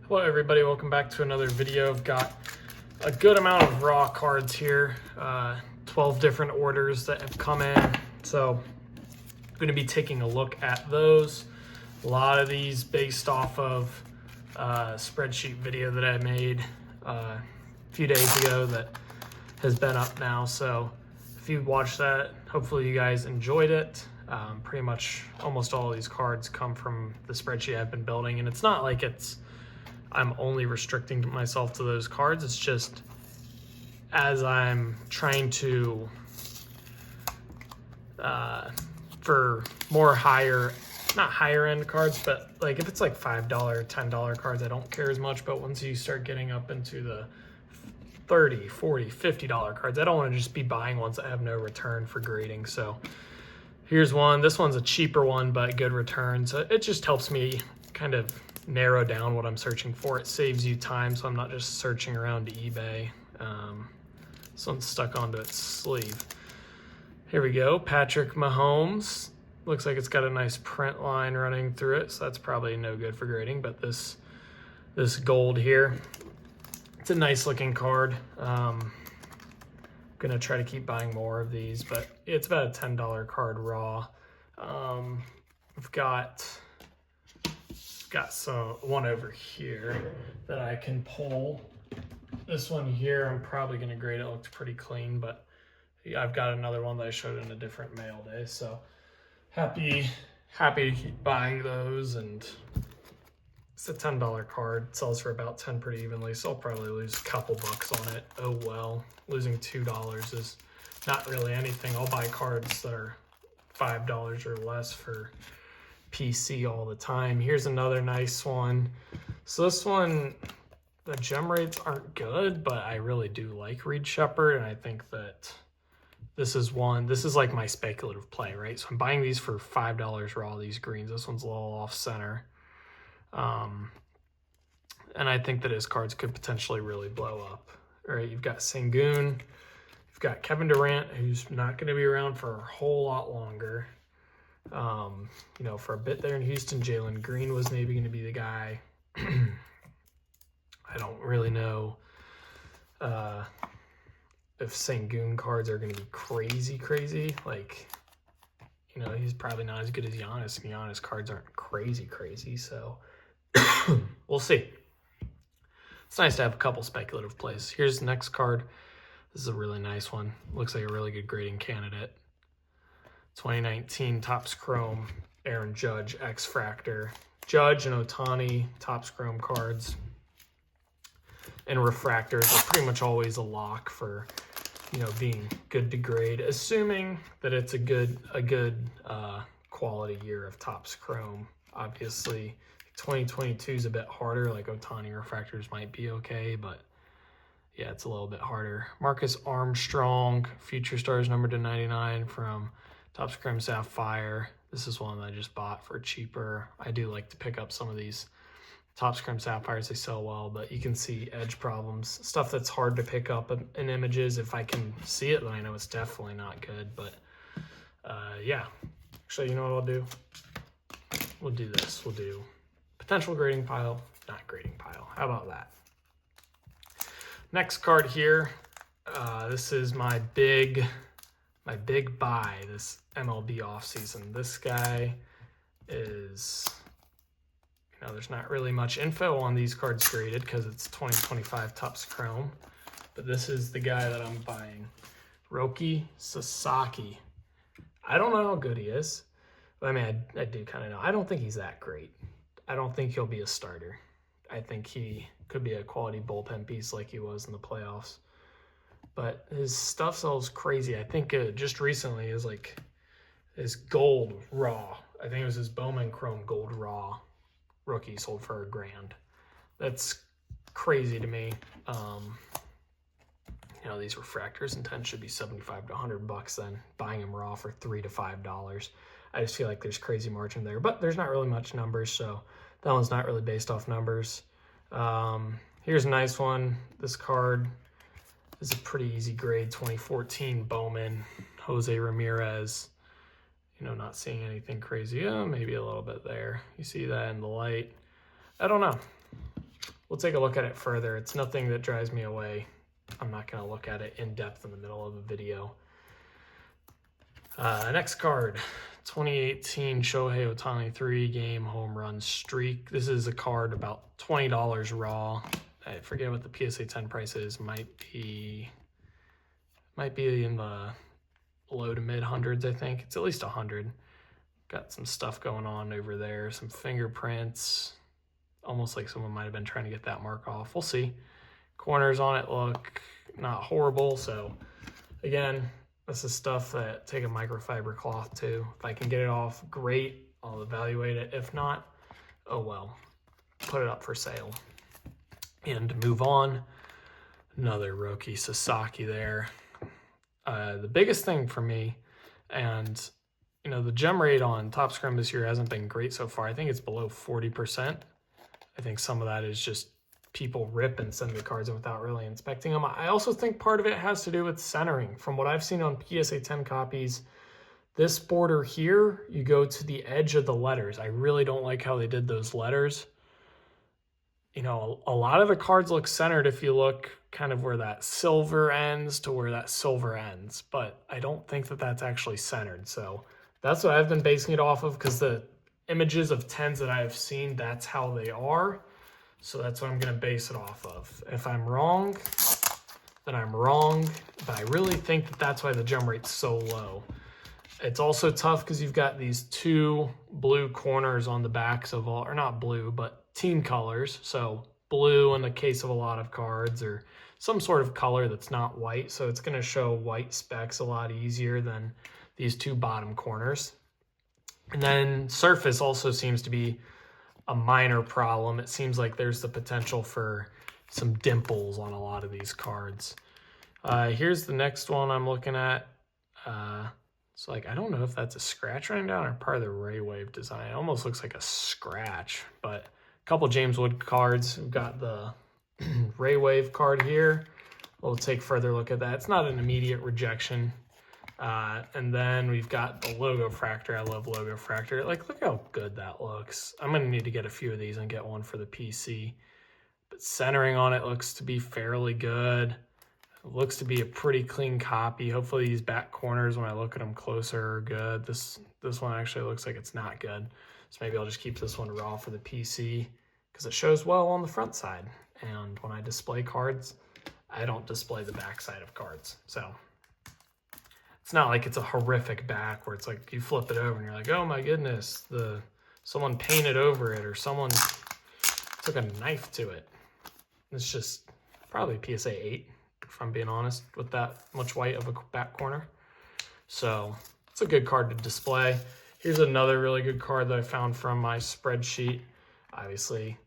Hello everybody, welcome back to another video. I've got a good amount of raw cards here, 12 different orders that have come in. So I'm going to be taking a look at those. A lot of these based off of a spreadsheet video that I made a few days ago that has been up now. So if you watched that, hopefully you guys enjoyed it. Pretty much almost all of these cards come from the spreadsheet I've been building, and it's not like I'm only restricting myself to those cards. It's just as I'm trying to, for more not higher end cards, but like if it's like $5, $10 cards, I don't care as much. But once you start getting up into the $30, $40, $50 cards, I don't want to just be buying ones that have no return for grading. So here's one. This one's a cheaper one, but good return. So it just helps me kind of narrow down what I'm searching for. It saves you time, so I'm not just searching around eBay. This one's stuck onto its sleeve. Here we go. Patrick Mahomes. Looks like it's got a nice print line running through it, so that's probably no good for grading. But this gold here, it's a nice looking card. Gonna try to keep buying more of these, but it's about a $10 card raw. I've got one over here that I can pull. This one here, I'm probably gonna grade. It looks pretty clean, but I've got another one that I showed in a different mail day. So happy to keep buying those, and it's a $10 card. It sells for about 10 pretty evenly, so I'll probably lose a couple bucks on it. Oh well, losing $2 is not really anything. I'll buy cards that are $5 or less for PC all the time. Here's another nice one. So this one, the gem rates aren't good, but I really do like Reed Shepherd, and I think that this is like my speculative play, right? So I'm buying these for $5 raw, these greens. This one's a little off center. And I think that his cards could potentially really blow up. All right, you've got Sengun, you've got Kevin Durant, who's not going to be around for a whole lot longer. For a bit there in Houston, Jalen Green was maybe going to be the guy. I don't really know if Sengun cards are going to be crazy. Like, he's probably not as good as Giannis, and Giannis cards aren't crazy. So we'll see. It's nice to have a couple speculative plays. Here's the next card. This is a really nice one. Looks like a really good grading candidate. 2019 Topps Chrome, Aaron Judge, X-Fractor. Judge and Ohtani, Topps Chrome cards. And refractors are pretty much always a lock for, being good to grade, assuming that it's a good quality year of Topps Chrome. Obviously, 2022 is a bit harder. Like Ohtani refractors might be okay, but yeah, it's a little bit harder. Marcus Armstrong, Future Stars number /99 from Topps Chrome Sapphire. This is one that I just bought for cheaper. I do like to pick up some of these Topps Chrome Sapphires. They sell well, but you can see edge problems. Stuff that's hard to pick up in images. If I can see it, then I know it's definitely not good. But yeah, actually, you know what I'll do? We'll do this. We'll do potential grading pile, not grading pile. How about that? Next card here. This is my big buy this MLB offseason. This guy is, there's not really much info on these cards graded because it's 2025 Topps Chrome, but this is the guy that I'm buying. Roki Sasaki. I don't know how good he is. I mean, I do kind of know. I don't think he's that great. I don't think he'll be a starter. I think he could be a quality bullpen piece like he was in the playoffs. But his stuff sells crazy. I think just recently his gold raw. I think it was his Bowman Chrome gold raw rookie sold for $1,000. That's crazy to me. These refractors and 10 should be $75 to $100 then. Buying them raw for $3 to $5. I just feel like there's crazy margin there, but there's not really much numbers, so that one's not really based off numbers. Here's a nice one. This card is a pretty easy grade. 2014 Bowman, Jose Ramirez. Not seeing anything crazy. Maybe a little bit there. You see that in the light. I don't know. we'll take a look at it further. It's nothing that drives me away. I'm not going to look at it in depth in the middle of a video. Next card, 2018 Shohei Ohtani 3-game home run streak. This is a card about $20 raw. I forget what the PSA 10 price is. Might be in the low to mid hundreds, I think. It's at least 100. Got some stuff going on over there, some fingerprints. Almost like someone might have been trying to get that mark off. We'll see. Corners on it look not horrible. So again, this is stuff that take a microfiber cloth to. If I can get it off, great. I'll evaluate it. If not, oh well. Put it up for sale. And to move on, another Roki Sasaki there. The biggest thing for me, and you know, the gem rate on Top Scrum this year hasn't been great so far. I think it's below 40%. I think some of that is just people rip and send the cards in without really inspecting them. I also think part of it has to do with centering. From what I've seen on PSA 10 copies, this border here, you go to the edge of the letters. I really don't like how they did those letters. You know, a lot of the cards look centered if you look kind of where that silver ends to where that silver ends, but I don't think that that's actually centered. So that's what I've been basing it off of, because the images of 10s that I've seen, that's how they are. So that's what I'm going to base it off of. If I'm wrong, then I'm wrong, but I really think that that's why the gem rate's so low. It's also tough because you've got these two blue corners on the backs of all, or not blue, but team colors. So blue in the case of a lot of cards, or some sort of color that's not white. So it's going to show white specks a lot easier than these two bottom corners. And then surface also seems to be a minor problem. It seems like there's the potential for some dimples on a lot of these cards. Here's the next one I'm looking at. So like, I don't know if that's a scratch running down or part of the Ray Wave design. It almost looks like a scratch, but a couple James Wood cards. We've got the Ray Wave card here. We'll take further look at that. It's not an immediate rejection. And then we've got the Logo Fractor. I love Logo Fractor. Like, look how good that looks. I'm going to need to get a few of these and get one for the PC. But centering on it looks to be fairly good. It looks to be a pretty clean copy. Hopefully these back corners, when I look at them closer, are good. This one actually looks like it's not good. So maybe I'll just keep this one raw for the PC because it shows well on the front side. And when I display cards, I don't display the back side of cards. So it's not like it's a horrific back where it's like you flip it over and you're like, oh my goodness, someone painted over it or someone took a knife to it. It's just probably PSA 8, if I'm being honest, with that much white of a back corner. So it's a good card to display. Here's another really good card that I found from my spreadsheet. Obviously,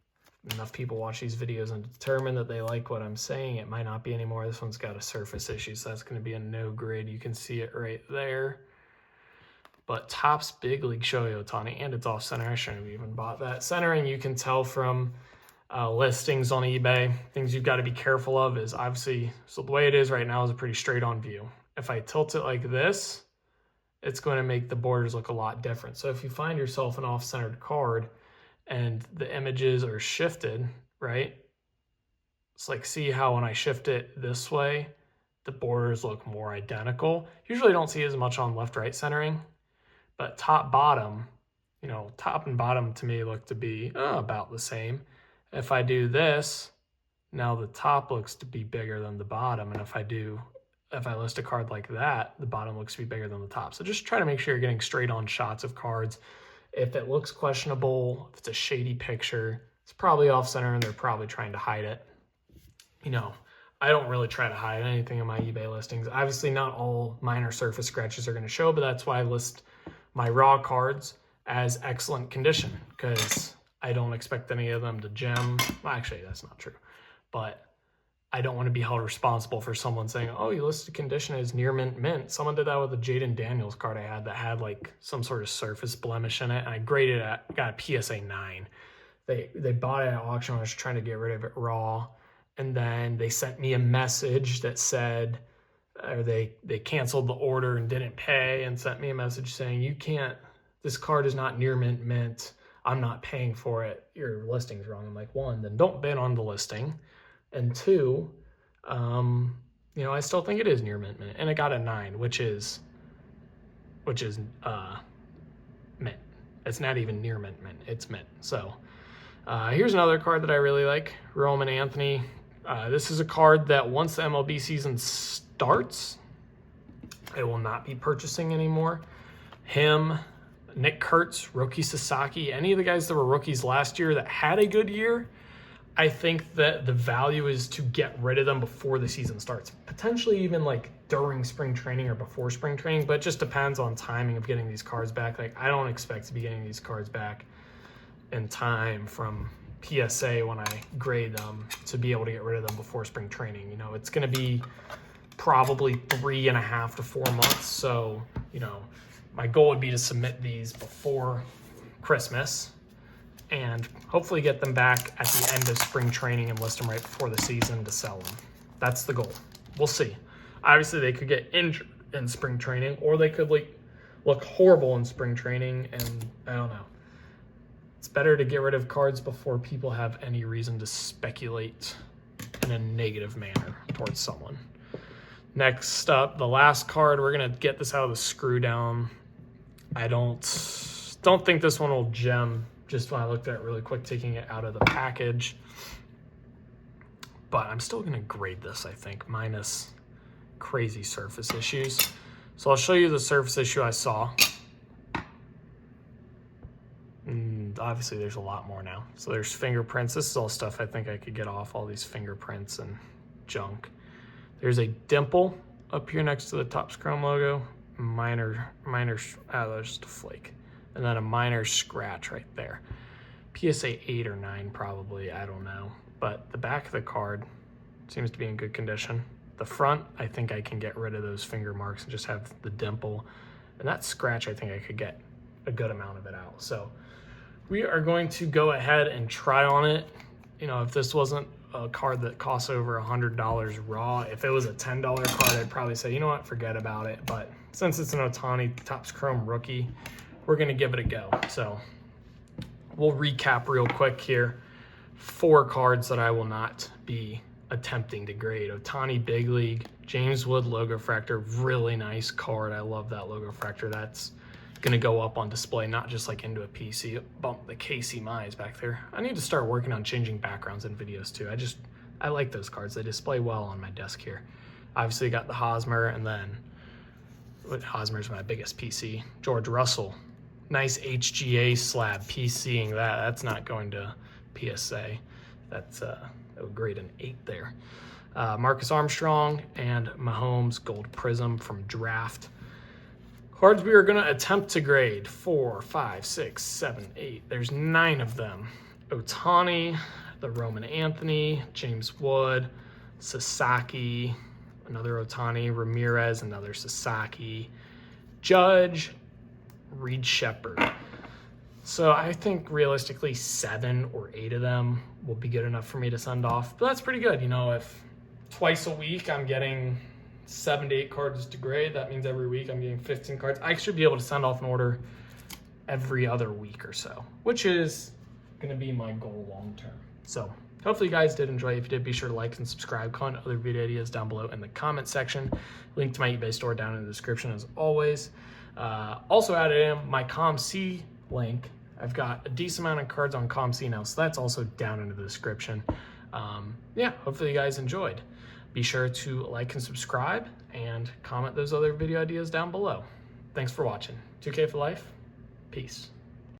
enough people watch these videos and determine that they like what I'm saying. It might not be anymore. This one's got a surface issue, so that's going to be a no grid. You can see it right there. But Topps Big League Shohei Ohtani, and it's off center. I shouldn't have even bought that. Centering, you can tell from listings on eBay. Things you've got to be careful of is obviously, so the way it is right now is a pretty straight on view. If I tilt it like this, it's going to make the borders look a lot different. So if you find yourself an off-centered card and the images are shifted, right? It's like, see how when I shift it this way, the borders look more identical. Usually don't see as much on left-right centering, but top-bottom, you know, top and bottom to me look to be about the same. If I do this, now the top looks to be bigger than the bottom. And if I list a card like that, the bottom looks to be bigger than the top. So just try to make sure you're getting straight on shots of cards. If it looks questionable, if it's a shady picture, it's probably off center and they're probably trying to hide it. You know, I don't really try to hide anything in my eBay listings. Obviously not all minor surface scratches are going to show, but that's why I list my raw cards as excellent condition, because I don't expect any of them to gem. Well, actually, that's not true, but I don't want to be held responsible for someone saying, oh, you listed condition as near mint. Someone did that with a Jaden Daniels card I had that had like some sort of surface blemish in it, and I graded it got a PSA 9. They bought it at auction when I was trying to get rid of it raw, and then they sent me a message that said, or they canceled the order and didn't pay and sent me a message saying, this card is not near mint. I'm not paying for it, your listing's wrong. I'm like, one, then don't bid on the listing. And two, you know, I still think it is near mint, and it got a 9, which is mint. It's not even near mint, it's mint. So here's another card that I really like, Roman Anthony. This is a card that once the MLB season starts, I will not be purchasing anymore. Him, Nick Kurtz, Roki Sasaki, any of the guys that were rookies last year that had a good year, I think that the value is to get rid of them before the season starts. Potentially even like during spring training or before spring training, but it just depends on timing of getting these cards back. Like, I don't expect to be getting these cards back in time from PSA when I grade them to be able to get rid of them before spring training. You know, it's going to be probably 3.5 to 4 months. So, you know, my goal would be to submit these before Christmas and hopefully get them back at the end of spring training and list them right before the season to sell them. That's the goal. We'll see. Obviously, they could get injured in spring training, or they could look horrible in spring training, and I don't know. It's better to get rid of cards before people have any reason to speculate in a negative manner towards someone. Next up, the last card. We're gonna get this out of the screw down. I don't think this one will gem. Just when I looked at it really quick, taking it out of the package. But I'm still gonna grade this, I think, minus crazy surface issues. So I'll show you the surface issue I saw. And obviously there's a lot more now. So there's fingerprints. This is all stuff I think I could get off, all these fingerprints and junk. There's a dimple up here next to the Topps Chrome logo. There's just a flake. And then a minor scratch right there. PSA 8 or 9 probably, I don't know. But the back of the card seems to be in good condition. The front, I think I can get rid of those finger marks and just have the dimple. And that scratch, I think I could get a good amount of it out. So we are going to go ahead and try on it. You know, if this wasn't a card that costs over $100 raw, if it was a $10 card, I'd probably say, you know what, forget about it. But since it's an Ohtani Topps Chrome rookie, we're going to give it a go. So we'll recap real quick here. 4 cards that I will not be attempting to grade. Ohtani Big League, James Wood Logo Fractor, really nice card. I love that Logo Fractor. That's going to go up on display, not just like into a PC. Bump the KC Mize back there. I need to start working on changing backgrounds in videos too. I like those cards. They display well on my desk here. Obviously got the Hosmer, and then Hosmer's my biggest PC. George Russell. Nice HGA slab, PCing that. That's not going to PSA. That would grade an 8 there. Marcus Armstrong and Mahomes Gold Prism from Draft. Cards we are going to attempt to grade. 4, 5, 6, 7, 8. There's 9 of them. Ohtani, the Roman Anthony, James Wood, Sasaki, another Ohtani, Ramirez, another Sasaki, Judge, Reed Shepherd. So I think realistically 7 or 8 of them will be good enough for me to send off. But that's pretty good. You know, if twice a week I'm getting 7 to 8 cards to grade, that means every week I'm getting 15 cards. I should be able to send off an order every other week or so, which is going to be my goal long term. So hopefully you guys did enjoy. If you did, be sure to like and subscribe. Comment other video ideas down below in the comment section. Link to my eBay store down in the description as always. Also added in my ComC link. I've got a decent amount of cards on ComC now, so that's also down in the description. Yeah, hopefully you guys enjoyed. Be sure to like and subscribe and comment those other video ideas down below. Thanks for watching. 2K for life. Peace.